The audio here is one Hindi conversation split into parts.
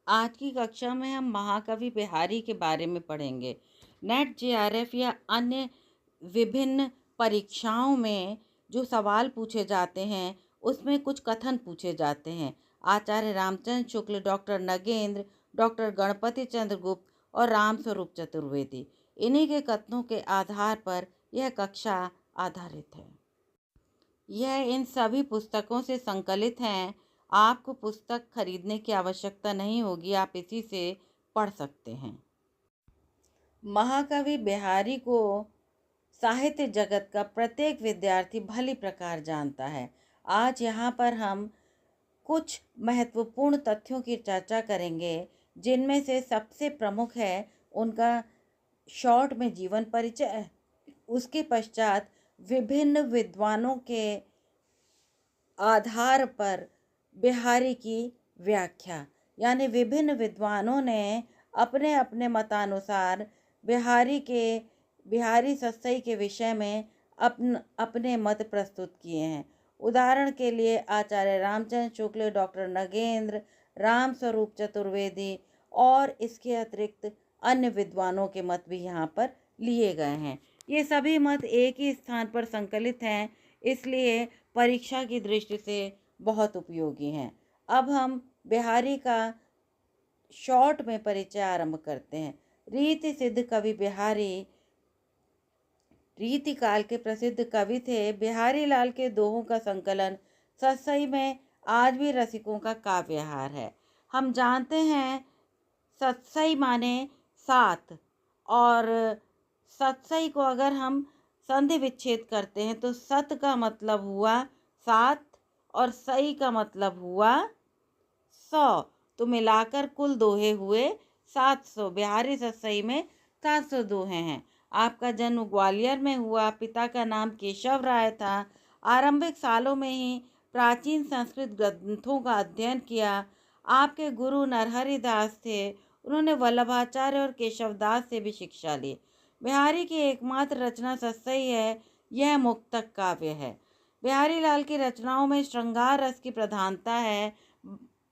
आज की कक्षा में हम महाकवि बिहारी के बारे में पढ़ेंगे। नेट जेआरएफ या अन्य विभिन्न परीक्षाओं में जो सवाल पूछे जाते हैं, उसमें कुछ कथन पूछे जाते हैं। आचार्य रामचंद्र शुक्ल, डॉक्टर नगेंद्र, डॉक्टर गणपति चंद्र गुप्त और रामस्वरूप चतुर्वेदी, इन्हीं के कथनों के आधार पर यह कक्षा आधारित है। यह इन सभी पुस्तकों से संकलित हैं। आपको पुस्तक खरीदने की आवश्यकता नहीं होगी, आप इसी से पढ़ सकते हैं। महाकवि बिहारी को साहित्य जगत का प्रत्येक विद्यार्थी भली प्रकार जानता है। आज यहाँ पर हम कुछ महत्वपूर्ण तथ्यों की चर्चा करेंगे, जिनमें से सबसे प्रमुख है उनका शॉर्ट में जीवन परिचय, उसके पश्चात विभिन्न विद्वानों के आधार पर बिहारी की व्याख्या, यानी विभिन्न विद्वानों ने अपने अपने मतानुसार बिहारी सत्सई के विषय में अपने मत प्रस्तुत किए हैं। उदाहरण के लिए आचार्य रामचंद्र शुक्ल, डॉक्टर नगेंद्र, रामस्वरूप चतुर्वेदी और इसके अतिरिक्त अन्य विद्वानों के मत भी यहाँ पर लिए गए हैं। ये सभी मत एक ही स्थान पर संकलित हैं, इसलिए परीक्षा की दृष्टि से बहुत उपयोगी हैं। अब हम बिहारी का शॉर्ट में परिचय आरंभ करते हैं। रीति सिद्ध कवि बिहारी रीति काल के प्रसिद्ध कवि थे। बिहारी लाल के दोहों का संकलन सत्सई में आज भी रसिकों का काव्यहार है। हम जानते हैं सत्सई माने सात, और सत्सई को अगर हम संधि विच्छेद करते हैं तो सत का मतलब हुआ सात और सई का मतलब हुआ 100, तो मिलाकर कुल दोहे हुए 700। बिहारी सत्सई में 700 दोहे हैं। आपका जन्म ग्वालियर में हुआ। पिता का नाम केशव राय था। आरंभिक सालों में ही प्राचीन संस्कृत ग्रंथों का अध्ययन किया। आपके गुरु नरहरि दास थे। उन्होंने वल्लभाचार्य और केशवदास से भी शिक्षा ली। बिहारी की एकमात्र रचना सत्सई है। यह मुक्तक काव्य है। बिहारी लाल की रचनाओं में श्रृंगार रस की प्रधानता है।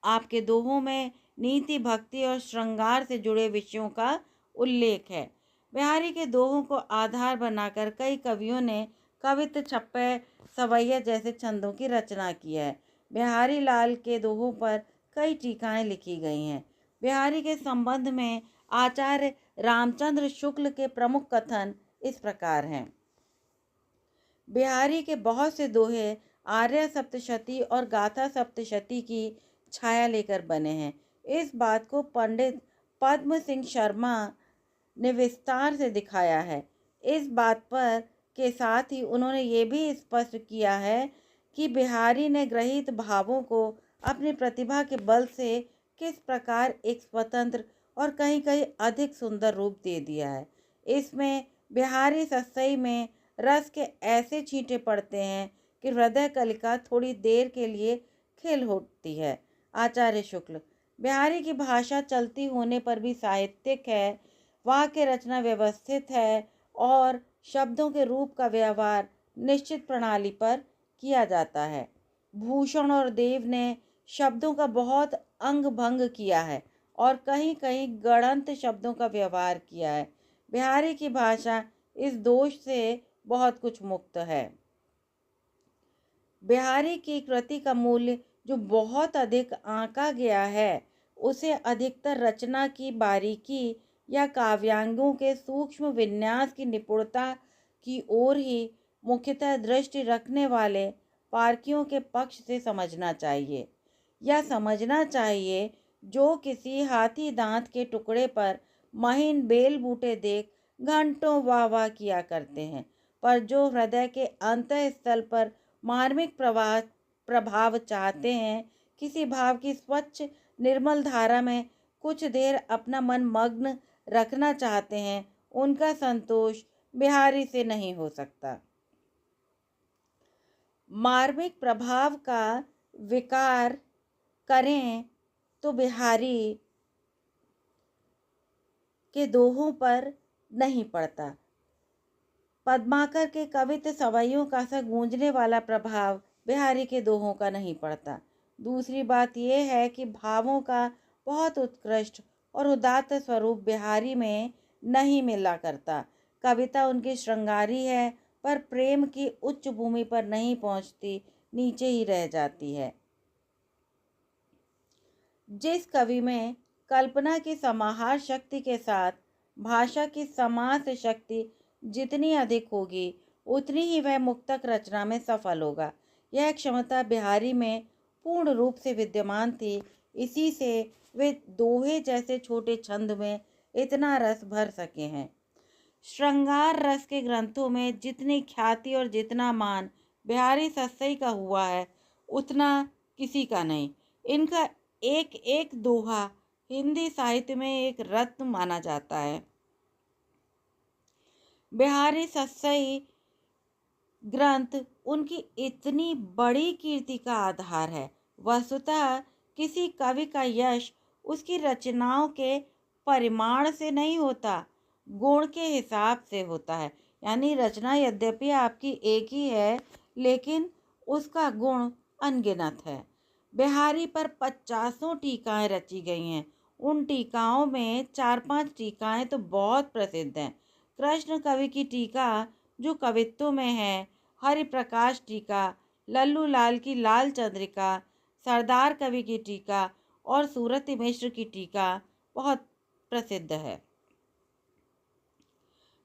आपके दोहों में नीति, भक्ति और श्रृंगार से जुड़े विषयों का उल्लेख है। बिहारी के दोहों को आधार बनाकर कई कवियों ने कवित्त, छप्पय, सवैया जैसे छंदों की रचना की है। बिहारी लाल के दोहों पर कई टीकाएं लिखी गई हैं। बिहारी के संबंध में आचार्य रामचंद्र शुक्ल के प्रमुख कथन इस प्रकार हैं। बिहारी के बहुत से दोहे आर्य सप्तशती और गाथा सप्तशती की छाया लेकर बने हैं। इस बात को पंडित पद्म सिंह शर्मा ने विस्तार से दिखाया है। इस बात पर के साथ ही उन्होंने ये भी स्पष्ट किया है कि बिहारी ने गृहीत भावों को अपनी प्रतिभा के बल से किस प्रकार एक स्वतंत्र और कहीं कहीं अधिक सुंदर रूप दे दिया है। इसमें बिहारी सत्सई में रस के ऐसे छींटे पड़ते हैं कि हृदय कलिका थोड़ी देर के लिए खिल उठती है। आचार्य शुक्ल, बिहारी की भाषा चलती होने पर भी साहित्यिक है। वाक्य रचना व्यवस्थित है और शब्दों के रूप का व्यवहार निश्चित प्रणाली पर किया जाता है। भूषण और देव ने शब्दों का बहुत अंग भंग किया है और कहीं कहीं गणंत शब्दों का व्यवहार किया है। बिहारी की भाषा इस दोष से बहुत कुछ मुक्त है। बिहारी की कृति का मूल्य जो बहुत अधिक आंका गया है, उसे अधिकतर रचना की बारीकी या काव्यांगों के सूक्ष्म विन्यास की निपुणता की ओर ही मुख्यतः दृष्टि रखने वाले पारखियों के पक्ष से समझना चाहिए, जो किसी हाथी दांत के टुकड़े पर महीन बेल बूटे देख घंटों वाह वाह किया करते हैं, पर जो हृदय के अंतःस्थल पर मार्मिक प्रभाव चाहते हैं, किसी भाव की स्वच्छ निर्मल धारा में कुछ देर अपना मन मग्न रखना चाहते हैं, उनका संतोष बिहारी से नहीं हो सकता। मार्मिक प्रभाव का विकार करें तो बिहारी के दोहों पर नहीं पड़ता। पद्माकर के कवित्त सवैयों का सा गूंजने वाला प्रभाव बिहारी के दोहों का नहीं पड़ता। दूसरी बात यह है कि भावों का बहुत उत्कृष्ट और उदात्त स्वरूप बिहारी में नहीं मिला करता। कविता उनकी श्रृंगारी है, पर प्रेम की उच्च भूमि पर नहीं पहुंचती, नीचे ही रह जाती है। जिस कवि में कल्पना की समाहार शक्ति के साथ भाषा की समास शक्ति जितनी अधिक होगी, उतनी ही वह मुक्तक रचना में सफल होगा। यह क्षमता बिहारी में पूर्ण रूप से विद्यमान थी। इसी से वे दोहे जैसे छोटे छंद में इतना रस भर सके हैं। श्रृंगार रस के ग्रंथों में जितनी ख्याति और जितना मान बिहारी सस्सई का हुआ है, उतना किसी का नहीं। इनका एक एक दोहा हिंदी साहित्य में एक रत्न माना जाता है। बिहारी सस्सई ग्रंथ उनकी इतनी बड़ी कीर्ति का आधार है। वस्तुतः किसी कवि का यश उसकी रचनाओं के परिमाण से नहीं होता, गुण के हिसाब से होता है। यानी रचना यद्यपि आपकी एक ही है, लेकिन उसका गुण अनगिनत है। बिहारी पर 50 टीकाएं रची गई हैं। उन टीकाओं में 4-5 टीकाएं तो बहुत प्रसिद्ध हैं। कृष्ण कवि की टीका जो कवित्व में है, हरिप्रकाश टीका, लल्लू लाल की लाल चंद्रिका, सरदार कवि की टीका और सूरती मिश्र की टीका बहुत प्रसिद्ध है।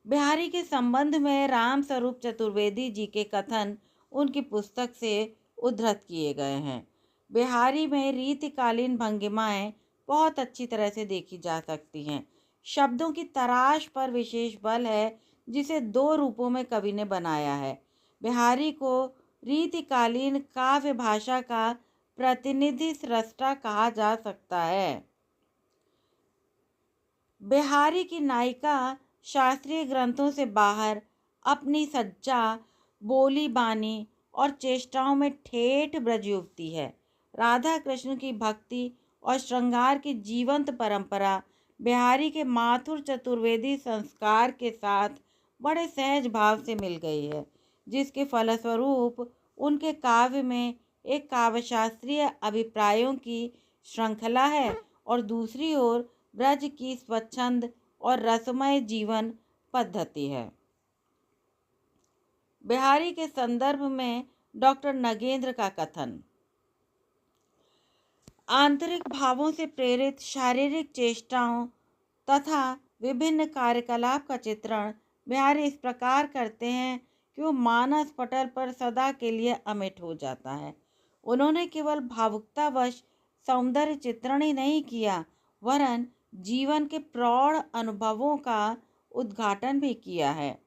बिहारी के संबंध में राम स्वरूप चतुर्वेदी जी के कथन उनकी पुस्तक से उद्धृत किए गए हैं। बिहारी में रीतिकालीन भंगिमाएं बहुत अच्छी तरह से देखी जा सकती हैं। शब्दों की तराश पर विशेष बल है, जिसे 2 रूपों में कवि ने बनाया है। बिहारी को रीतिकालीन काव्य भाषा का प्रतिनिधि स्रष्टा कहा जा सकता है। बिहारी की नायिका शास्त्रीय ग्रंथों से बाहर अपनी सज्जा, बोली बानी और चेष्टाओं में ठेठ ब्रज युवती है। राधा कृष्ण की भक्ति और श्रृंगार की जीवंत परंपरा बिहारी के माथुर चतुर्वेदी संस्कार के साथ बड़े सहज भाव से मिल गई है, जिसके फलस्वरूप उनके काव्य में एक काव्यशास्त्रीय अभिप्रायों की श्रृंखला है और दूसरी ओर ब्रज की स्वच्छंद और रसमय जीवन पद्धति है। बिहारी के संदर्भ में डॉक्टर नगेंद्र का कथन, आंतरिक भावों से प्रेरित शारीरिक चेष्टाओं तथा विभिन्न कार्यकलाप का चित्रण बिहारी इस प्रकार करते हैं कि वो मानस पटल पर सदा के लिए अमिट हो जाता है। उन्होंने केवल भावुकतावश सौंदर्य चित्रण ही नहीं किया, वरन जीवन के प्रौढ़ अनुभवों का उद्घाटन भी किया है।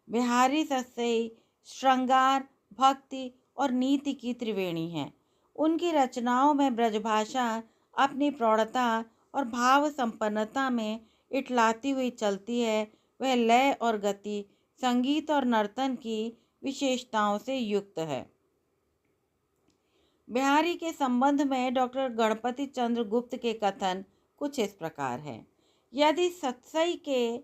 बिहारी सस्सई श्रृंगार, भक्ति और नीति की त्रिवेणी है। उनकी रचनाओं में ब्रजभाषा अपनी प्रौढ़ता और भाव संपन्नता में इटलाती हुई चलती है। वह लय और गति, संगीत और नर्तन की विशेषताओं से युक्त है। बिहारी के संबंध में डॉक्टर गणपति चंद्र गुप्त के कथन कुछ इस प्रकार है। यदि सत्सई के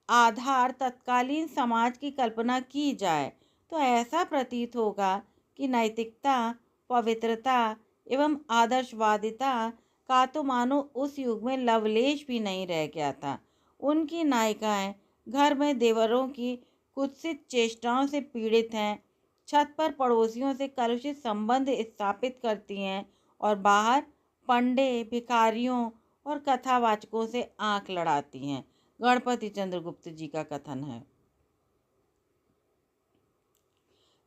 आधार तत्कालीन समाज की कल्पना की जाए, तो ऐसा प्रतीत होगा कि नैतिकता, पवित्रता एवं आदर्शवादिता का तो मानो उस युग में लवलेश भी नहीं रह गया था। उनकी नायिकाएं घर में देवरों की कुत्सित चेष्टाओं से पीड़ित हैं, छत पर पड़ोसियों से कलुषित संबंध स्थापित करती हैं और बाहर पंडे, भिखारियों और कथावाचकों से आंख लड़ाती हैं। गणपति चंद्रगुप्त जी का कथन है।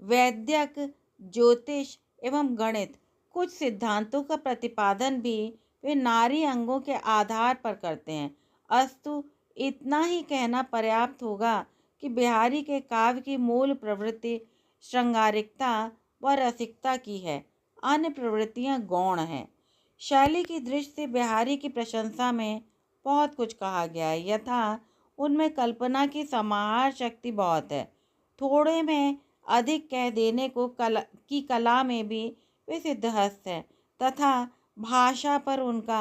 वैद्यक, ज्योतिष एवं गणित कुछ सिद्धांतों का प्रतिपादन भी वे नारी अंगों के आधार पर करते हैं। अस्तु इतना ही कहना पर्याप्त होगा कि बिहारी के काव्य की मूल प्रवृत्ति श्रृंगारिकता व रसिकता की है। अन्य प्रवृत्तियां गौण हैं। शैली की दृष्टि से बिहारी की प्रशंसा में बहुत कुछ कहा गया है। यथा उनमें कल्पना की समाहार शक्ति बहुत है। थोड़े में अधिक कह देने को कला में भी वे सिद्धहस्त है तथा भाषा पर उनका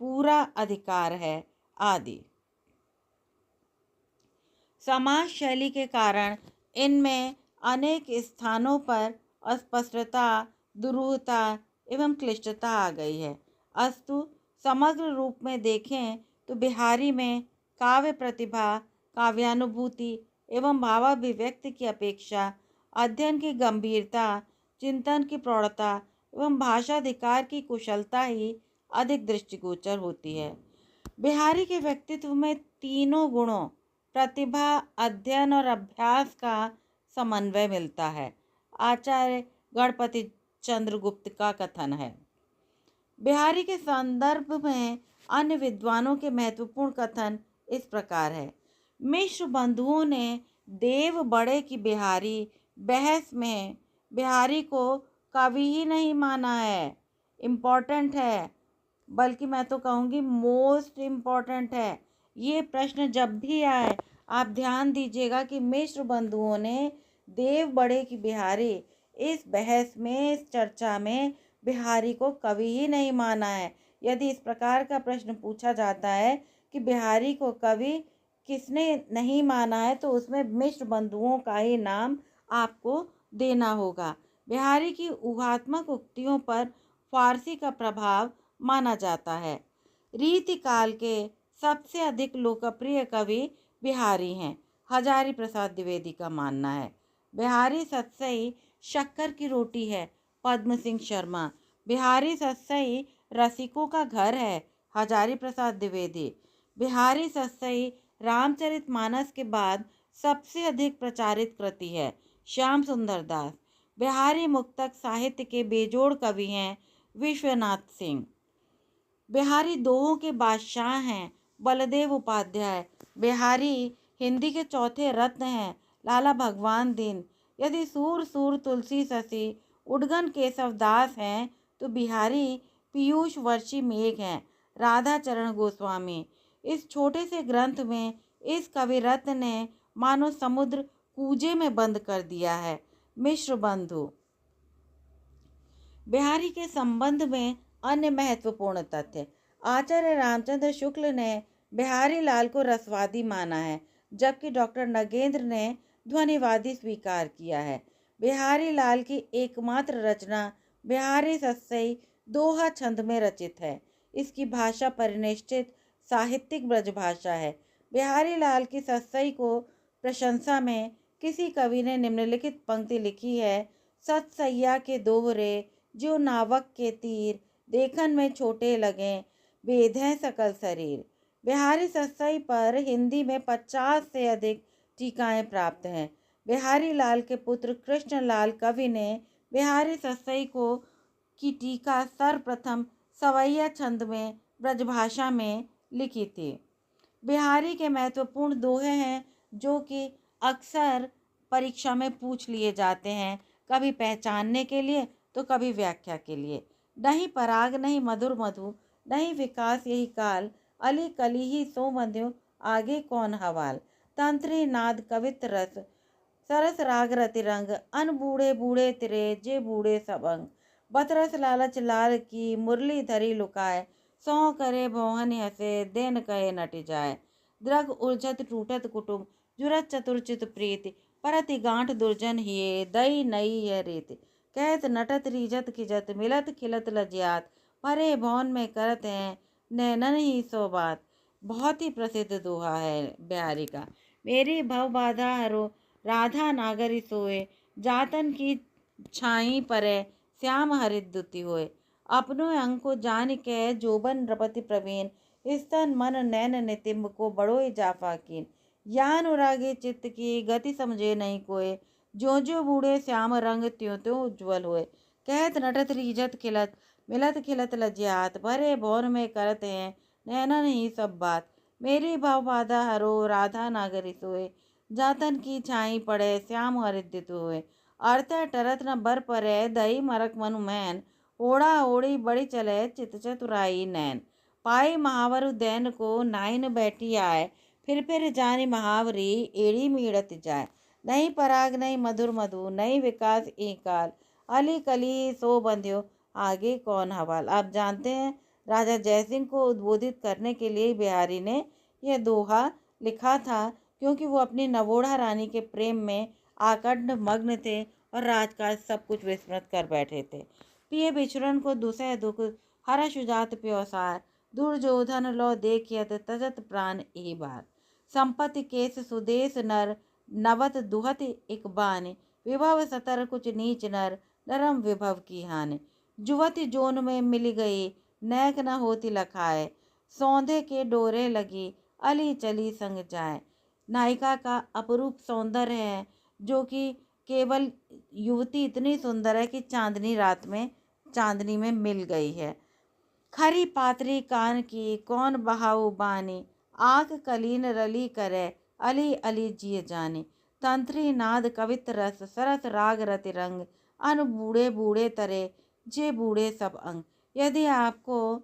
पूरा अधिकार है आदि। समाज शैली के कारण इनमें अनेक स्थानों पर अस्पष्टता, दुरूहता एवं क्लिष्टता आ गई है। अस्तु समग्र रूप में देखें तो बिहारी में काव्य प्रतिभा, काव्यानुभूति एवं भावाभिव्यक्ति की अपेक्षा अध्ययन की गंभीरता, चिंतन की प्रौढ़ता एवं भाषाधिकार की कुशलता ही अधिक दृष्टिगोचर होती है। बिहारी के व्यक्तित्व में तीनों गुणों प्रतिभा, अध्ययन और अभ्यास का समन्वय मिलता है। आचार्य गणपति चंद्रगुप्त का कथन है। बिहारी के संदर्भ में अन्य विद्वानों के महत्वपूर्ण कथन इस प्रकार है। मिश्र बंधुओं ने देव बड़े की बिहारी बहस में बिहारी को कवि ही नहीं माना है, इम्पोर्टेंट है, बल्कि मैं तो कहूँगी मोस्ट इम्पॉर्टेंट है। ये प्रश्न जब भी आए आप ध्यान दीजिएगा कि मिश्र बंधुओं ने देव बड़े की बिहारी इस बहस में, इस चर्चा में बिहारी को कवि ही नहीं माना है। यदि इस प्रकार का प्रश्न पूछा जाता है कि बिहारी को कवि किसने नहीं माना है, तो उसमें मिश्र बंधुओं का ही नाम आपको देना होगा। बिहारी की ऊहात्मक उक्तियों पर फारसी का प्रभाव माना जाता है। रीतिकाल के सबसे अधिक लोकप्रिय कवि बिहारी हैं, हजारी प्रसाद द्विवेदी का मानना है। बिहारी सतसई शक्कर की रोटी है, पद्म सिंह शर्मा। बिहारी सतसई रसिकों का घर है, हजारी प्रसाद द्विवेदी। बिहारी सतसई रामचरितमानस के बाद सबसे अधिक प्रचारित कृति है, श्याम सुंदर दास। बिहारी मुक्तक साहित्य के बेजोड़ कवि हैं, विश्वनाथ सिंह। बिहारी दोहों के बादशाह हैं, बलदेव उपाध्याय। बिहारी हिंदी के चौथे रत्न हैं, लाला भगवान दीन। यदि सूर सूर तुलसी ससी उडगन केशव दास हैं, तो बिहारी पीयूष वर्षी मेघ हैं, राधा चरण गोस्वामी। इस छोटे से ग्रंथ में इस कवि रत्न ने मानो समुद्र कूजे में बंद कर दिया है। मिश्र बंधु। बिहारी के संबंध में अन्य महत्वपूर्ण तथ्य। आचार्य रामचंद्र शुक्ल ने बिहारी लाल को रसवादी माना है, जबकि डॉक्टर नगेंद्र ने ध्वनिवादी स्वीकार किया है। बिहारी लाल की एकमात्र रचना बिहारी सतसई दोहा छंद में रचित है। इसकी भाषा परिनिष्ठित साहित्यिक ब्रजभाषा है। बिहारी लाल की सतसई को प्रशंसा में किसी कवि ने निम्नलिखित पंक्ति लिखी है। सतसैया के दोहरे जो नावक के तीर, देखन में छोटे लगें, बेधें सकल शरीर। बिहारी सतसई पर हिंदी में 50 से अधिक टीकाएं प्राप्त हैं। बिहारी लाल के पुत्र कृष्णलाल कवि ने बिहारी सतसई को की टीका सर्वप्रथम सवैया छंद में ब्रजभाषा में लिखी थी। बिहारी के महत्वपूर्ण दोहे हैं जो कि अक्सर परीक्षा में पूछ लिए जाते हैं, कभी पहचानने के लिए तो कभी व्याख्या के लिए। नहीं पराग नहीं मधुर मधु, नहीं विकास यही काल, अली कली ही सो मध्यो, आगे कौन हवाल। तंत्री नाद कवित रस, सरस राग रति रंग, अन बूढ़े बूढ़े तिरे जे बूढ़े सबंग। बतरस लालच लाल की मुरली धरी लुकाए, सौ करे भौहन हसे देन कहे नट जाए। द्रग उर्जत टूटत कुटुम, जुरत चतुर्चित प्रीति, परति गांठ दुर्जन हिये दई नई है रीति। कहत नटत रीजत खिजत, मिलत खिलत लज्जात, भरे भवन में करत हैं नैनन ही सो बात। बहुत ही प्रसिद्ध दोहा है बिहारी का। मेरी भव बाधा हरो, राधा नागरी सोए, जातन की छाई परे, श्याम हरित दुति होए। अपनों अंग को जान के जोबन रपति प्रवीण, स्तन मन नैन नितिम्ब को बड़ो ही जाफा कीन। या अनुरागी चित्त की गति समझे नहीं कोय, जो जो बूढ़े श्याम रंग त्यों त्यों उज्ज्वल होए। कहत नटत रीजत खिलत, मिलत खिलत लज्जात, भरे भौर में करत हैं नैनन ही सब बात। मेरी भव बाधा हरो, राधा नागरी सोए, जातन की छाई पड़े, श्याम हरित होए। अर्थ टरत न बर परे, दही मरक मनु मैन, ओढ़ा ओढ़ी बड़ी चले, चित चतुराई नैन। पाई महावर दैन को, नाइन बैठी आए, फिर जानी महावरी, एड़ी मीड़त जाए। नहीं पराग नहीं मधुर मधु, नहीं विकास ई काल, अली कली सो बंध्यो, आगे कौन हवाल। आप जानते हैं राजा जयसिंह को उद्बोधित करने के लिए बिहारी ने यह दोहा लिखा था, क्योंकि वो अपनी नवोढ़ा रानी के प्रेम में आकंठ मग्न थे और राजकाज सब कुछ विस्मृत कर बैठे थे। पिए बिछुरन को दुसह दुख, हर्ष जात प्योसार, दुर्योधन लो देखियत तजत प्राण ए बार। संपत्ति केस सुदेश नर, नवत दुहत एक बान। विभव सतर कुछ नीच नर, नरम विभव की हानि। जुवति जोन में मिल गई, नैक न होती लखाए। सौंधे के डोरे लगी, अली चली संग जाए। नायिका का अपरूप सौंदर्य है, जो कि केवल युवती इतनी सुंदर है कि चांदनी में मिल गई है। खरी पातरी कान की, कौन बहाऊ बानी। आंख कलीन रली करे, अली अली जिय जाने। तंत्री नाद कवित रस, सरस राग रति रंग। अन बूढ़े बूढ़े तरे, जे बूढ़े सब अंग। यदि आपको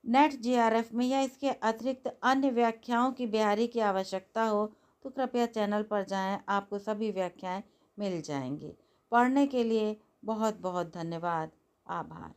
नेट JRF में या इसके अतिरिक्त अन्य व्याख्याओं की बिहारी की आवश्यकता हो तो कृपया चैनल पर जाएं, आपको सभी व्याख्याएं मिल जाएंगी। पढ़ने के लिए बहुत बहुत धन्यवाद, आभार।